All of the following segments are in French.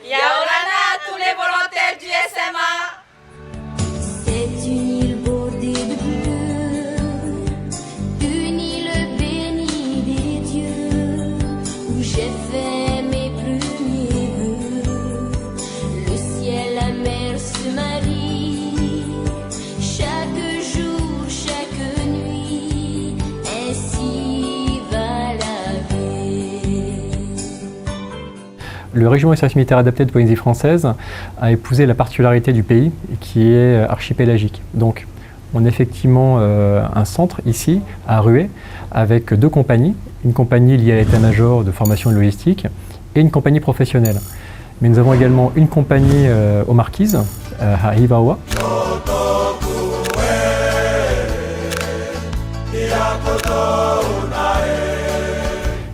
Yaorana à tous les volontaires du SMA. C'est une île bordée de bleu, une île bénie des dieux, où j'ai fait mes premiers vœux. Le ciel, la mer se marient, chaque jour, chaque nuit, ainsi va la vie. Le régiment de service militaire adapté de Polynésie française a épousé la particularité du pays qui est archipélagique. Donc on a effectivement un centre ici à Rué avec deux compagnies, une compagnie liée à l'état-major de formation et logistique et une compagnie professionnelle. Mais nous avons également une compagnie aux Marquises à Hivaoa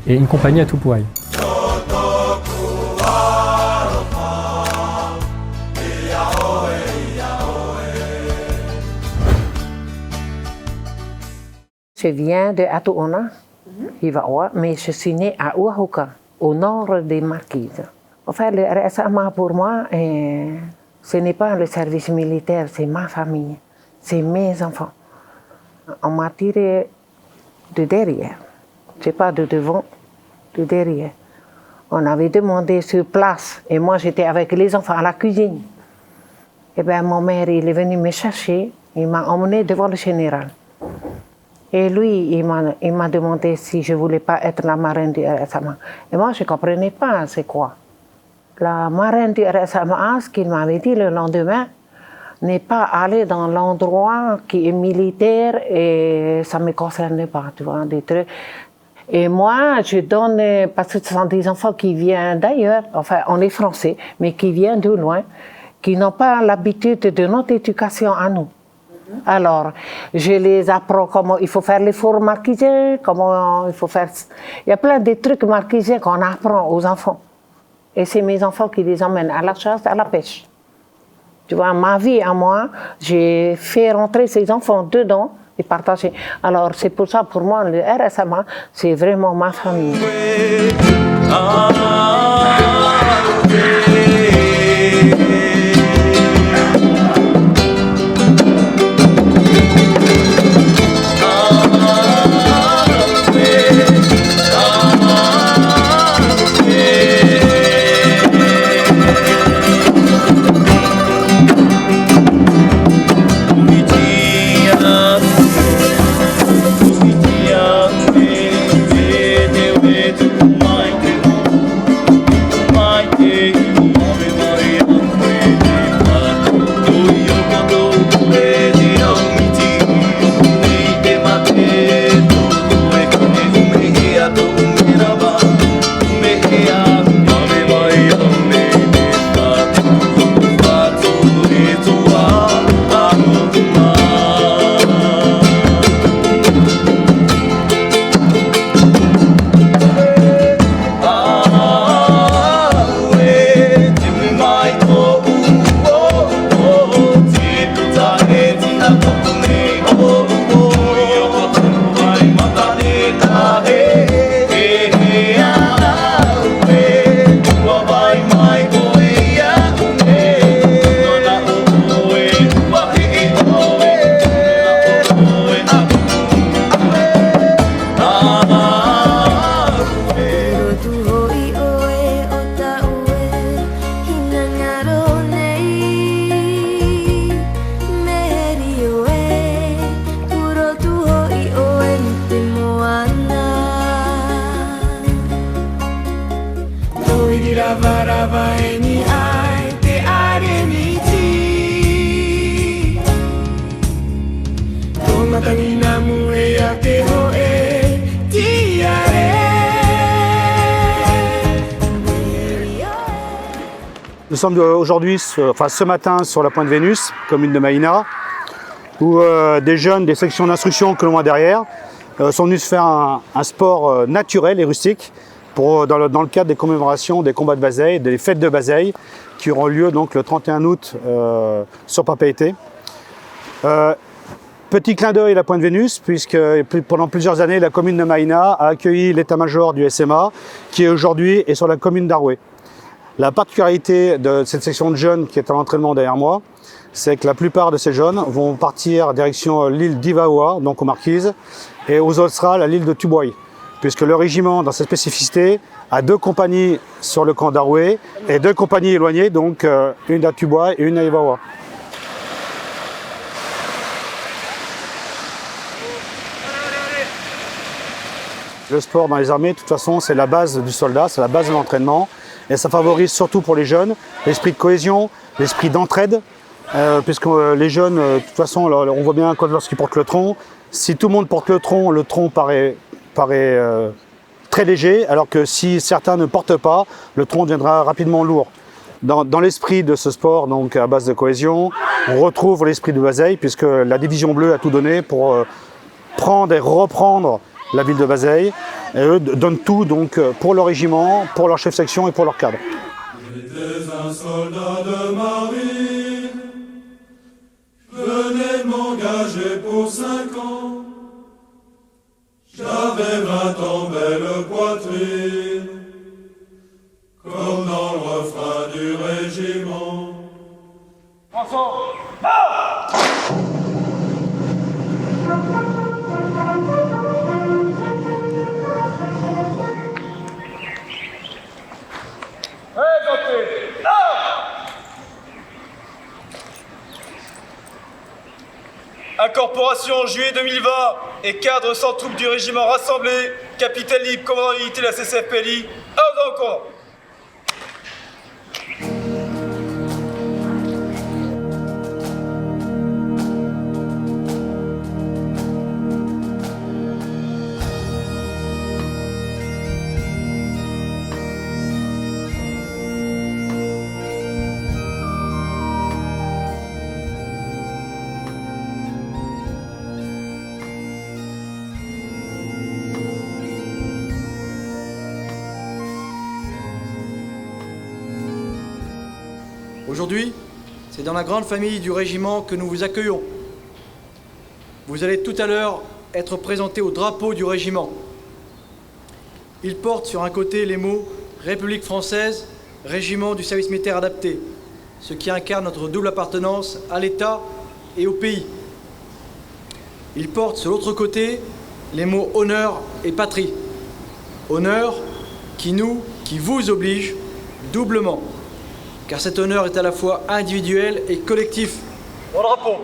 et une compagnie à Tupuai. Je viens de Atuona, Hivaoa, mais je suis née à Uahuka, au nord des Marquises. En fait, le RSMA pour moi, ce n'est pas le service militaire, c'est ma famille, c'est mes enfants. On m'a tiré de derrière, c'est pas de devant, de derrière. On avait demandé sur place, et moi j'étais avec les enfants à la cuisine. Et bien mon mère, il est venu me chercher, il m'a emmené devant le général. Et lui, il m'a demandé si je ne voulais pas être la marraine du RSMA. Et moi, je ne comprenais pas c'est quoi. La marraine du RSMA, ce qu'il m'avait dit le lendemain, n'est pas aller dans l'endroit qui est militaire et ça ne me concerne pas, tu vois, des trucs. Et moi, je donne, parce que ce sont des enfants qui viennent d'ailleurs, enfin, on est français, mais qui viennent de loin, qui n'ont pas l'habitude de notre éducation à nous. Alors, je les apprends comment il faut faire les fours marquisés, comment il faut faire... Il y a plein de trucs marquisés qu'on apprend aux enfants. Et c'est mes enfants qui les emmènent à la chasse, à la pêche. Tu vois, ma vie à moi, j'ai fait rentrer ces enfants dedans et partager. Alors, c'est pour ça, pour moi, le RSMA, c'est vraiment ma famille. Nous sommes aujourd'hui, ce matin, sur la Pointe Vénus, commune de Maïna, où des jeunes des sections d'instruction que l'on voit derrière sont venus se faire un sport naturel et rustique dans le cadre des commémorations des combats de Bazeilles, des fêtes de Bazeilles, qui auront lieu donc le 31 août sur Papeete. Petit clin d'œil à la Pointe Vénus, puisque pendant plusieurs années, la commune de Maïna a accueilli l'état-major du SMA, qui aujourd'hui est sur la commune d'Aroué. La particularité de cette section de jeunes qui est à l'entraînement derrière moi, c'est que la plupart de ces jeunes vont partir direction l'île d'Ivaoa, donc aux Marquises, et aux Australes à l'île de Tubuai, puisque le régiment, dans sa spécificité, a 2 compagnies sur le camp d'Aroué et 2 compagnies éloignées, donc une à Tubuai et une à Ivaoa. Le sport dans les armées, de toute façon, c'est la base du soldat, c'est la base de l'entraînement. Et ça favorise surtout pour les jeunes l'esprit de cohésion, l'esprit d'entraide. Puisque les jeunes, de toute façon, on voit bien lorsqu'ils portent le tronc, si tout le monde porte le tronc paraît très léger, alors que si certains ne portent pas, le tronc deviendra rapidement lourd. Dans l'esprit de ce sport, donc à base de cohésion, on retrouve l'esprit de Bazeilles, puisque la division bleue a tout donné pour prendre et reprendre la ville de Bazeilles, et eux donnent tout donc, pour leur régiment, pour leur chef section et pour leur cadre. J'étais un soldat de marine, je venais de m'engager pour 5 ans. J'avais 20 ans, belle poitrine, comme dans le refrain du régiment. Incorporation en juillet 2020 et cadre sans troupes du régiment rassemblé, capitaine libre, commandant d'unité de la CCFPLI, ordre au commandant. Aujourd'hui, c'est dans la grande famille du régiment que nous vous accueillons. Vous allez tout à l'heure être présenté au drapeau du régiment. Il porte sur un côté les mots « République française, régiment du service militaire adapté », ce qui incarne notre double appartenance à l'État et au pays. Il porte sur l'autre côté les mots « honneur » et « patrie ». Honneur qui vous oblige doublement. Car cet honneur est à la fois individuel et collectif. Au drapeau.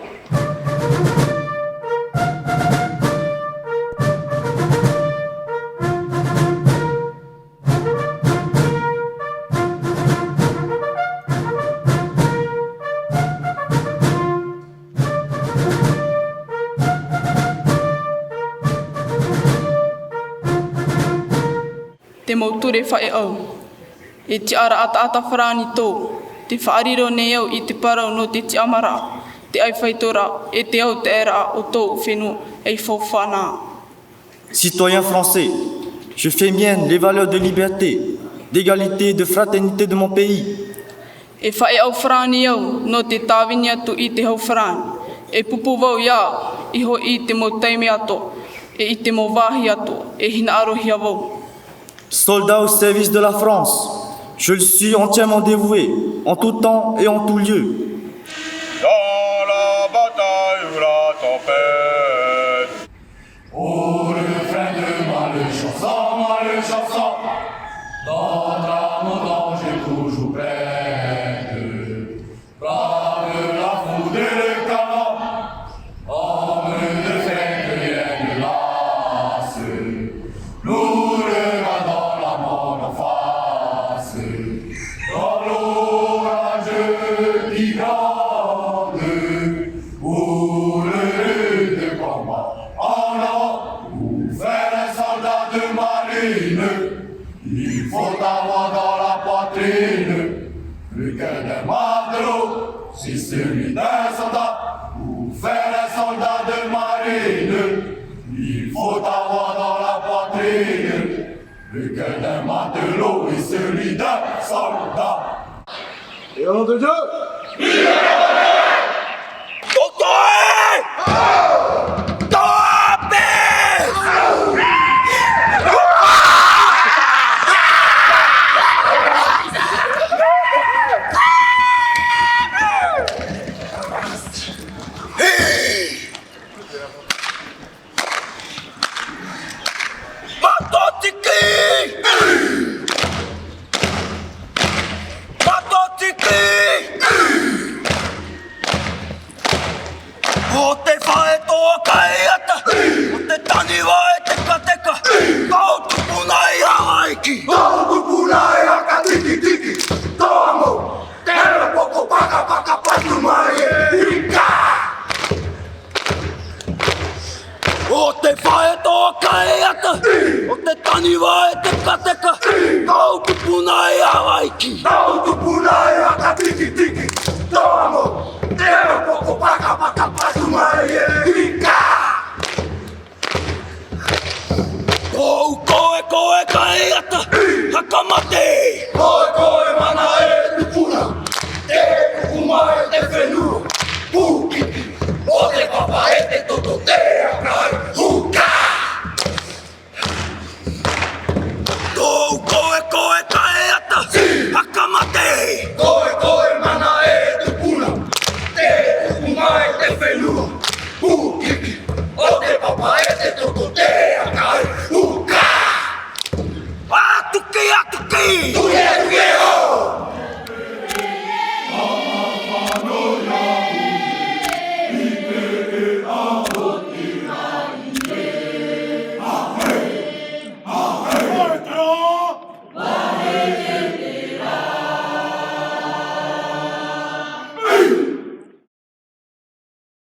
Te mauture whae au. E te ara ata wharani tō. Te whaariro nei au I te parau no te amara. Te ai whaitora e te au te era o tō whenua ei whawhana. Citoyen français, je fais mienne les valeurs de liberté, d'égalité, de fraternité de mon pays. E whae au wharani au no te tāwini atu I te hau wharani. E pupu wau ia iho I te mo teime ato. E I te mo wahi ato. E hina arohia wau. Soldat au service de la France, je le suis entièrement dévoué, en tout temps et en tout lieu. Dans la bataille ou la tempête, au refrain de malheur chanson, dans drame au danger toujours prête. Brave la foudre et le canon, homme de fer que rien ne lasse. Nous regardons la mort en face, dans l'orage qui grande, pour le rude combat. En avant, pour faire un soldat de marine, il faut avoir dans la poitrine le cœur d'un matelot, c'est celui d'un soldat. Pour faire un soldat de marine, il faut avoir dans la poitrine le cœur d'un matelot et celui d'un soldat. Et au nom de Dieu, te taniwa e te kateka Kau tupuna e awaiki Kau tupuna e aka tiki tiki Toamo Te eo poko paka paka patumai e hika Kou koe kai ata Hakamate Koe mana e tupuna Te kukuma e te whenua Pukiki O te papa e te toto te akai